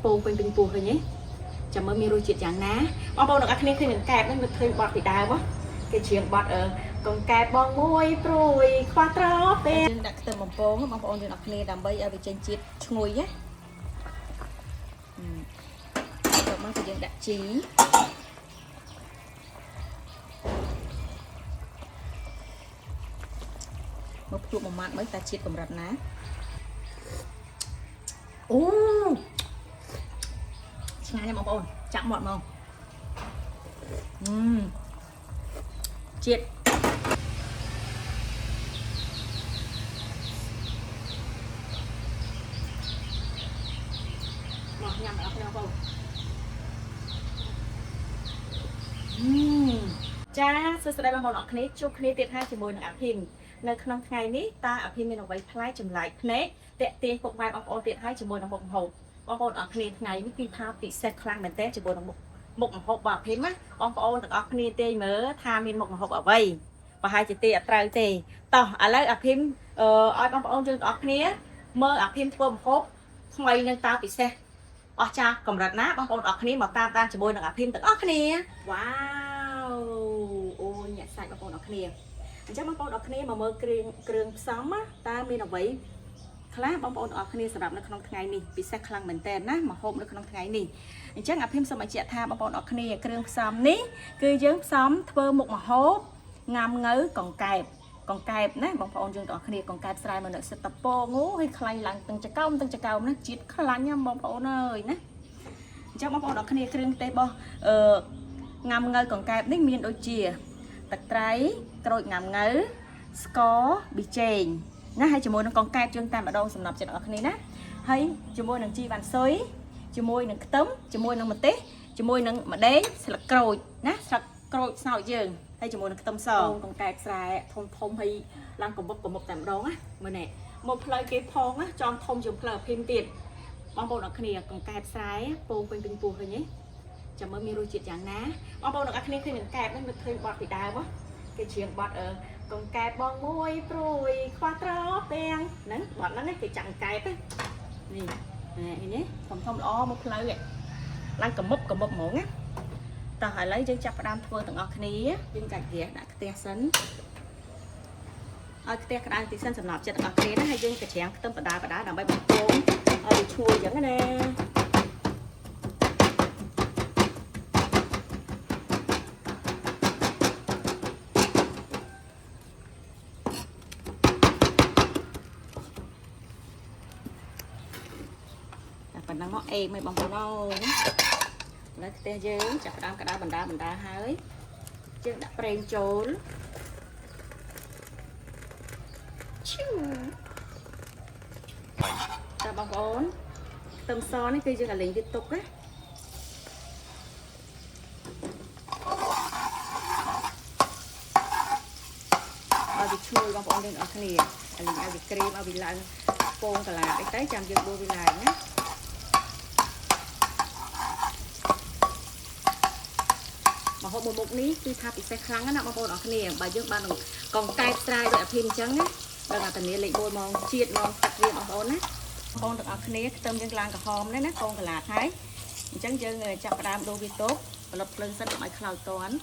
ปูเป็นปูเลยnhéจะมามีรูจิตอย่างนะบางคนอันนี้คือหนึ่งแกบนั่นมันเคยบอดติดดาววะcái chuyện bọt ở còn kẹp bong môi rồi khoa tró bên đặt từ một phố bong bong từ nọc nề đầm bay ở bên trên chiết ngồi nhé rồi mang từ đặt trí một chuột một mặt mới ta chiết cùng rập ná ô ngay nha bong bong chạm mọt mông chiết ngọt nhằm ở đâu không cha sơ đây bằng một nọ khné chụp khné tiệt hai chỉ mồi nọ hình nơi không ngày ní ta ở hình mình ở vậy play chấm lại khné tệ tiền cục mai bằng tiệt hai chỉ mồi nọ một hộp bằng một nọ khné ngày với pin thao bị xe khang mình té chỉ mồi nọ một hộp vào phím á bằng một nọ khné tê mới tham mình một hộp ở vậy và hai chỉ tê trời tê tao ở lấy ở phim ai bằng một chương ở khné mơ ở phim thua một hộp ngoài nên tao bị xe ở cha cầm rạch ná bằng một ở khné mà ta chỉ mồi nọ ở phim tự ở khné wow ôi nhẹ sạch bằng một ở khné chắc bằng một ở khné mà mơ kêu sóng á ta mình ở vậy khá bong bóng ở khnéสำหรับในขนมថ្ងៃនេះពិសេសខ្លាំងមែនតើណាមកហូបនៅក្នុងថ្ងៃនេះអញ្ចឹងអាភិមសូមបញ្ជាក់ថាបងប្អូនអរគ្នាគ្រឿងផ្សំនេះគឺយើងផ្សំធ្វើមុខម្ហូបង៉ាំងៅកង្កែបណាបងប្អូនយើងទាំងអស់គ្នាកង្កែបស្រែមកនៅសិតតពងអូហើយខ្លាញ់ឡើងទាំងចកោមណាជាតិខ្លាញ់ណាបងប្អូនអើយណាអញ្ចឹងបងប្អូនអរគ្នាគ្រឿងទេសរបស់ង៉ាំងៅកង្កែបនេះមានដូចជាទឹកត្រីក្រូចង៉ាំងៅស្ករប៊ីចេងណាហើយជាមួយនឹងកង្កែបជើងតែម្ដងសំណប់ចិត្តអស់គ្នាណាហើយជាមួយនឹងជីវ៉ាន់ស៊ុយជាមួយនឹងខ្ទឹមជាមួយនឹងម្ទេសជាមួយនឹងម្ដេចស្លឹកក្រូចណាស្លឹកក្រូចស្នោយើងហើយជាមួយនឹងខ្ទឹមសកង្កែបស្រែធំហើយឡើងកំបុកតែម្ដងណាមើលនេះមកផ្លូវគេផងណាចងធំជាងផ្លូវភីមទៀតបងប្អូនអរគ្នាកង្កែបស្រែពងពេញពោះឃើញទេចាំមើលមានរសជាតិយ៉ាងណាបងប្អូនអរគ្នាឃើញកង្កែបនេះមិនឃើញបត់ពីដើមគេច្រៀងបត់កង្កែបបងមួយព្រួយខ្វះត្រទាំងហ្នឹងបត់ហ្នឹងគេចាក់កង្កែបនេះនេះធំល្អមកផ្លូវឡើងកំមុបហ្មងណាតោះឥឡូវយើងចាប់ផ្ដើមធ្វើទាំងអស់គ្នាយើងកាច់ហ្គាសដាក់ខ្ទះសិនឲ្យខ្ទះក្តៅទីសិនសម្រាប់ចិត្តទាំងអស់គ្នាណាហើយយើងកច្រាំងខ្ទឹមបដាដើម្បីបំពងឲ្យឈ្ងុយអញ្ចឹងណាប៉ុណ្ណឹងមកអេមិនបងប្អូនអើយនៅផ្ទះយើងចាប់ផ្ដើមក្តៅបណ្ដាហើយយើងដាក់ប្រេងចូលឈូតើបងប្អូនខ្ទឹមសនេះគឺយើងអាលេងវាទុកណាឲ្យវាឈ្ងុយបងប្អូនយើងអស់គ្នាអាលេងឲ្យវាក្រៀមឲ្យវាឡើងពងកន្លាអីទៅចាំយើងដួសវាឡើងណាមកហូបមុខនេះគឺថាពិសេសខ្លាំងណាស់បងប្អូនអរគ្នាបើយើងបានកង្កែបស្រែដូចអាភិមអញ្ចឹងណាដល់អាតានីលេខ1ម៉ោងជាតិម៉ោងទឹកវាបងប្អូនណាបងប្អូនទាំងអស់គ្នាខ្ទឹមយើងឡើងក្រហមនេះណាកងកន្លាហើយអញ្ចឹងយើងចាប់ផ្ដើមដូរវាទុកផលិតភ្លើងសិនឲ្យខ្លោចតន់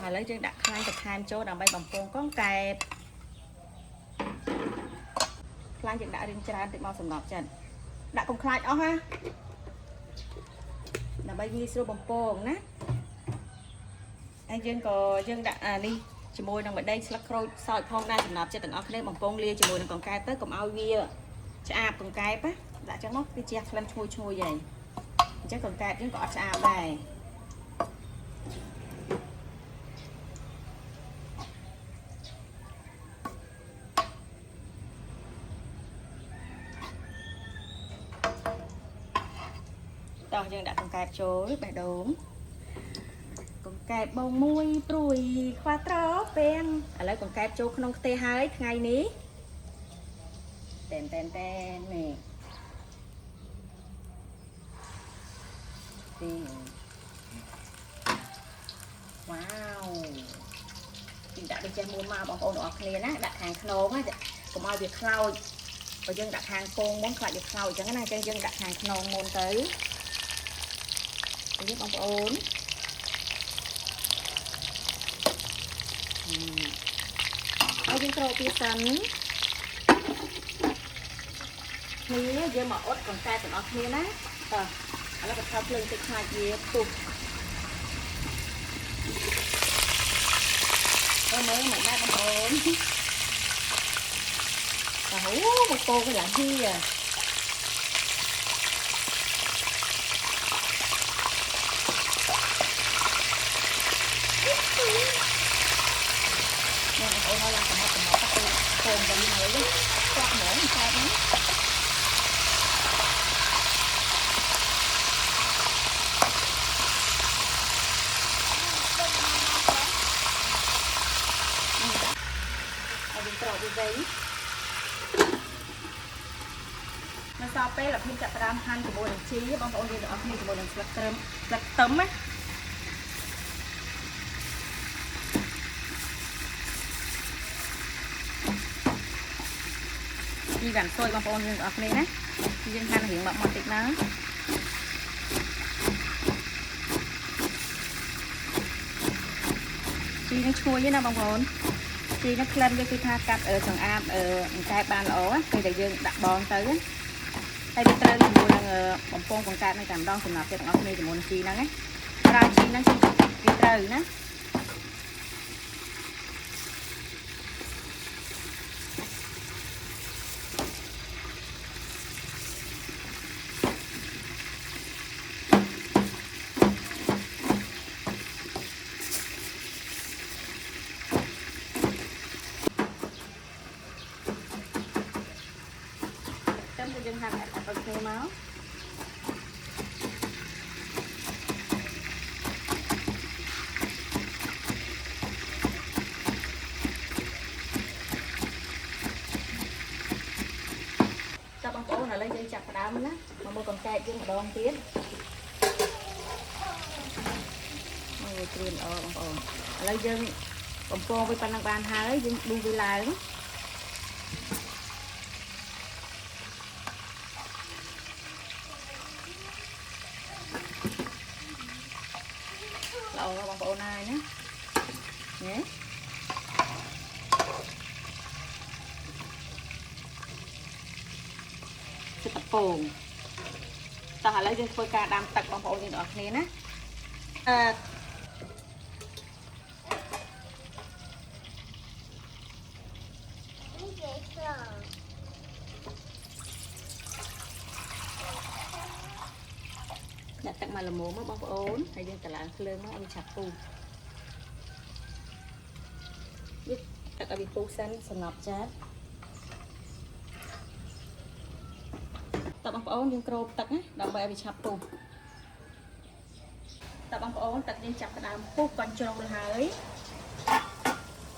ឥឡូវយើងដាក់ខ្លាញ់បន្ថែមចូលដើម្បីបំពងកង្កែបខ្លាញ់យើងដាក់រៀងច្រើនតិចមកសម្រាប់ចិត្តដាក់កុំខ្លាចអស់ណាដើម្បីងាយស្រួលបំពងណាហើយយើងដាក់នេះជាមួយនឹងម្ដេចស្លឹកក្រូចសើចផងដែរសម្រាប់ចិត្តទាំងអស់គ្នាបំពងលាជាមួយនឹងកង្កែបទៅកុំឲ្យវាឆ្អាបកង្កែបណាដាក់ចឹងមកវាជះក្លិនឈ្ងុយហើយអញ្ចឹងកង្កែបយើងក៏អត់ឆ្អាបដែរយើងដាក់កង្កែបចូលបេះដូងកង្កែបបងមួយព្រួយខ្វះត្រពេងឥឡូវកង្កែបចូលក្នុងខ្ទះហើយថ្ងៃនេះទេ នេះទីវ៉ាវទីដាក់ដូចចេះមួយមកបងប្អូនទាំងអស់គ្នាណាដាក់ខាងខ្នងណាកុំឲ្យវាខ្លោចបើយើងដាក់ខាងពងមុនខ្លាចវាខ្លោចអញ្ចឹងណាអញ្ចឹងយើងដាក់ខាងខ្នងមុនទៅនេះបងប្អូនហើយយើងត្រូវពីសិននេះយើងមកអត់កង្កែទាំងអស់គ្នាណាតោះឥឡូវបន្ថយភ្លើងតិចខ្លាចវាពុះមើលមកដែរបងប្អូនអូមកពោកយ៉ាងនេះអូនឡើងកំមកទៅពងទៅហើយស្លាប់ហ្មងស្លាប់ហ្នឹងហើយយើងត្រោកវាវិញនៅសល់ពេលអភិមចាប់ផ្ដើមហាន់ជាមួយនឹងជីបងប្អូនយើងទាំងអស់គ្នាជាមួយនឹងស្លឹកខ្ទឹមណាជីវ៉ាន់សុយបងប្អូនយើងទាំងអស់គ្នាណាយើងហាន់រៀងមកតិចណាជីនឹងឈ្ងុយណាបងប្អូនជីនឹងក្លិនវាគឺថាកាត់ចង្អាតអង្កែបបានល្អពេលដែលយើងដាក់បងទៅហើយវាត្រូវជាមួយនឹងបំពងបង្កើតនៅតែម្ដងសម្រាប់ទាំងអស់គ្នាជាមួយនឹងជីហ្នឹងណាប្រើជីហ្នឹងគឺត្រូវណាយើងហាន់ឲ្យអត់គ្នាមកចាប់បងប្អូនឥឡូវយើងចាប់ផ្ដើមណាមកមើលកង្កែបយើងម្ដងទៀតមើលគ្រឿងល្អបងប្អូនឥឡូវយើងបំពងវាប៉ុណ្ណឹងបានហើយយើងដួសវាឡើងបងប្អូនហើយណានេះទឹកពងតោះឥឡូវយើងធ្វើការដាំទឹកបងប្អូនយើងទាំងអស់គ្នាណាដាក់ទឹកមកល្មមមកបងប្អូនហើយយើងតឡើងភ្លើងមកឲ្យវាឆាប់ពុះវាទឹកឲ្យវាពុះសិនសំណប់ចាតតើបងប្អូនយើងក្រូបទឹកណាដើម្បីឲ្យវាឆាប់ពុះតើបងប្អូនទឹកយើងចាប់ផ្ដើមពុះកញ្ជ្រោលហើយ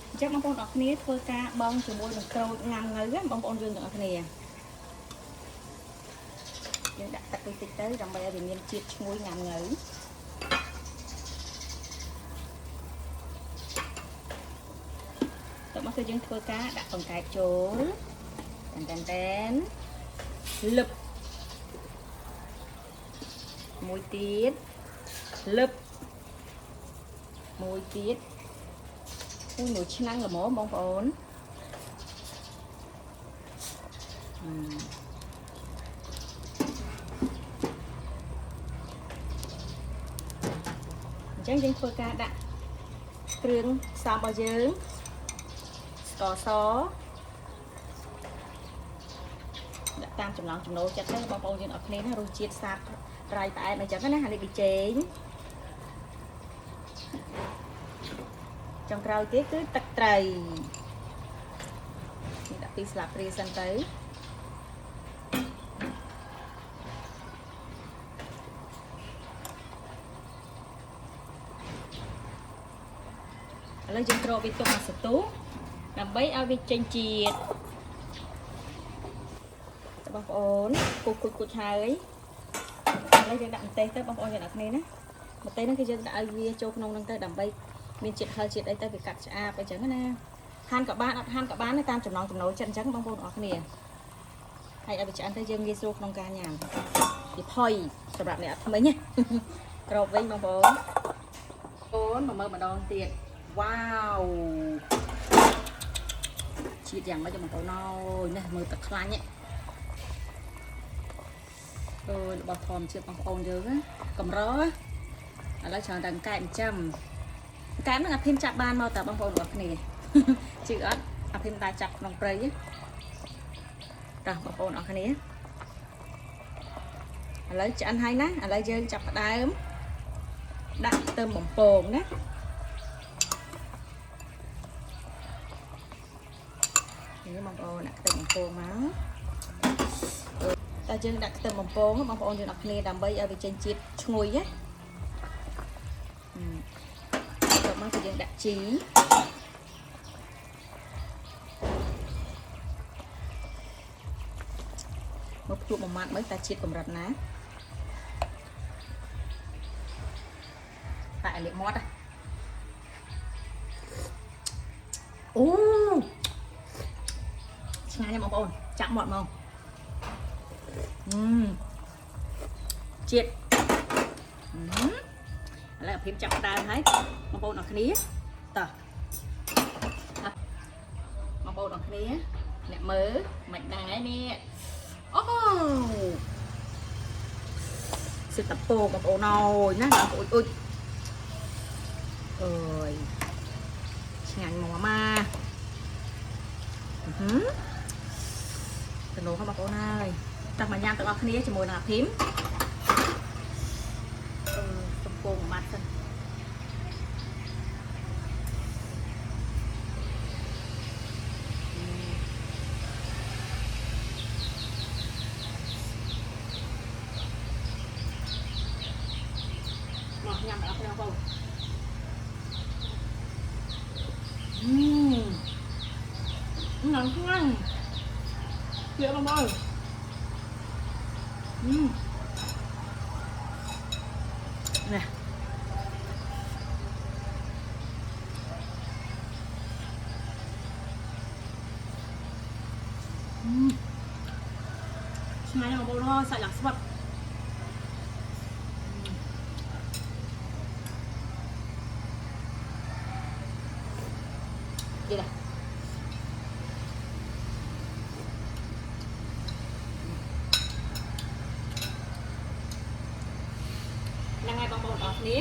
អញ្ចឹងបងប្អូនទាំងអស់គ្នាធ្វើការបងជាមួយនឹងក្រូចញ៉ាំងៅបងប្អូនយើងទាំងអស់គ្នាយើងដាក់ទឹកតិចទៅដើម្បីឲ្យវាមានជាតិឈ្ងុយញ៉ាំងៅតោះមកគឺយើងធ្វើការដាក់កង្កែបចូលតែនលឹបមួយទៀតលឹបមួយទៀតមួយឆ្នាំងល្មមបងប្អូនអញ្ចឹងយើងធ្វើការដាក់គ្រឿងផ្សំរបស់យើងស្ករសដាក់តាមចំណង់ចំណូលចិត្តទៅបងប្អូនយើងអត់គ្នាណារសជាតិសាបប្រៃផ្អែមអញ្ចឹងណាហើយនេះប៊ីចេងចុងក្រោយទៀតគឺទឹកត្រីនេះដាក់ពីស្លាបព្រាសិនទៅឥឡូវយើងគ្របវាទុកមួយសន្ទុះដើម្បីឲ្យវាចេញជាតិ បងប្អូនគូចហើយហើយយើងដាក់ម្ទេសទៅបងប្អូនយើងដាក់គ្នាណាម្ទេសហ្នឹងគឺយើងដាក់ឲ្យវាចូលក្នុងហ្នឹងទៅដើម្បីមានជាតិហឹរជាតិអីទៅវាកាត់ឆ្អាបអីចឹងណាហាន់ក៏បានអត់ហាន់ក៏បានតាមចំណង់ចំណូលចិត្តអញ្ចឹងបងប្អូនអរគ្នាហើយឲ្យវាឆ្អិនទៅយើងងាយស្រួលក្នុងការញ៉ាំវាផុយសម្រាប់អ្នកអត់ថ្មីណាក្របវិញបងប្អូនមកមើលម្ដងទៀតវ៉ាវជាតិយ៉ាងម៉េចបងប្អូនអើយនេះមើលទឹកខ្លាញ់ហ្នឹងរបស់ធម្មជាតិបងប្អូនយើងណាកម្រឥឡូវច្រើនតែកែមចាំកែមហ្នឹងអាភីមចាប់បានមកតើបងប្អូនរបស់គ្នាជឿអត់អាភីមតែចាប់ក្នុងព្រៃតើបងប្អូនអរគ្នាឥឡូវឆ្អិនហើយណាឥឡូវយើងចាប់ផ្ដើមដាក់ខ្ទឹមបំពងណានេះបងប្អូនដាក់ខ្ទឹមបំពងមកតែយើងដាក់ខ្ទឹមបំពងបងប្អូនយើងអរគ្នាដើម្បីឲ្យវាចេញជាតិឈ្ងុយណាចូលមកគឺយើងដាក់ជីមកភ្លក់មួយម៉ាត់មើលតើជាតិកម្រិតណាតែឲ្យលាកមាត់អូឆ្ងាញ់ណាស់បងប្អូនចាប់មាត់មកជាតិឥឡូវអាភីមចាប់ដើមហើយបងប្អូនអរគ្នាតោះបងប្អូនអរគ្នាអ្នកមើលមិនដែរនេះអូសិតតពោបងប្អូនអើយណាបងប្អូនអុយអើយឆ្ងាញ់មកម៉ាទៅនោះបងប្អូនហើយតាំងមកញ៉ាំទាំងអស់គ្នាជាមួយនឹងអាភីមសំពងមួយម៉ាត់ទៅមកញ៉ាំទាំងអស់គ្នាបងប្អូនnó ngon dễ không ơi nè ngày nào bố nó xài lạc sập gì đây ngàyបងប្អូនអរគ្នា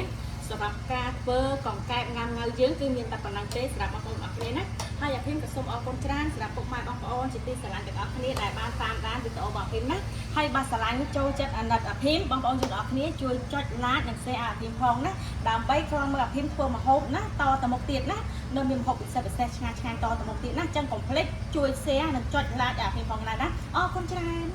សម្រាប់ការធ្វើកង្កែបង៉ាំងៅយើងគឺមានតែប៉ុណ្ណឹងទេសម្រាប់បងប្អូនអរគ្នាណាហើយអាភីមក៏សូមអរគុណច្រើនសម្រាប់ពុកម៉ែបងប្អូនជាទីស្រឡាញ់ទាំងអស់គ្នាដែលបានតាមដានវីដេអូរបស់អាភីមណាហើយបើស្រឡាញ់ចូលចិត្តអាណិតអាភីមបងប្អូនទាំងអស់គ្នាជួយចុច like និង share អាភីមផងណាដើម្បីខ្លងមើលអាភីមធ្វើម្ហូបណាតទៅមុខទៀតណានៅមានម្ហូបពិសេសឆ្ងាញ់តទៅមុខទៀតណាចឹងកុំភ្លេចជួយ share និងចុច like អាភីមផងណាអរគុណច្រើន